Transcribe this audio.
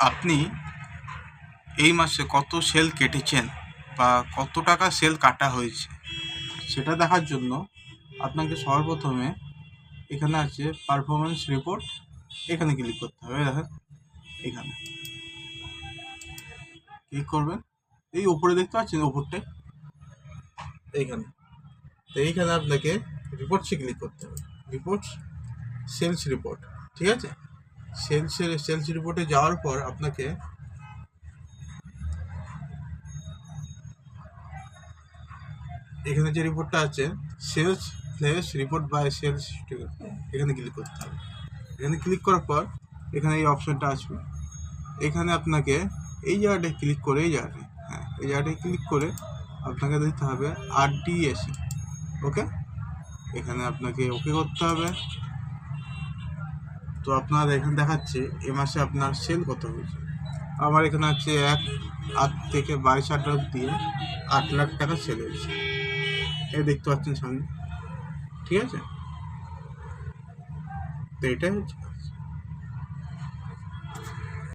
আপনি এই মাসে কত সেল কেটেছেন বা কত টাকা সেল কাটা হয়েছে সেটা দেখার জন্য আপনাকে সর্বপ্রথমে এখানে আছে পারফরমেন্স রিপোর্ট, এখানে ক্লিক করতে হবে। দেখেন এখানে ক্লিক করবেন, এই উপরে দেখতে পাচ্ছেন উপরটায় এইখানে। তো এইখানে আপনাকে রিপোর্টসে ক্লিক করতে হবে, রিপোর্টস সেলস রিপোর্ট, ঠিক আছে। সেলস রিপোর্টে যাওয়ার পর আপনাকে এখানে যে রিপোর্টটা আছে sales flash report by sales, এখানে ক্লিক করতে হবে। এখানে ক্লিক করার পর এখানে এই অপশনটা আসবে, এখানে আপনাকে এই জায়গাটায় ক্লিক করে এই জায়গাটায় ক্লিক করে আপনাকে দিতে হবে RDS, ওকে। এখানে আপনাকে ওকে করতে হবে। তো আপনার এখানে দেখাচ্ছে এ মাসে আপনার সেল কত হয়েছে। আমার এখানে আছে 1 থেকে 22 দিয়ে 8 লাখ টাকা সেল হয়েছে, এই দেখতে পাচ্ছেন সামনে, ঠিক আছে। তো এটাই হচ্ছে।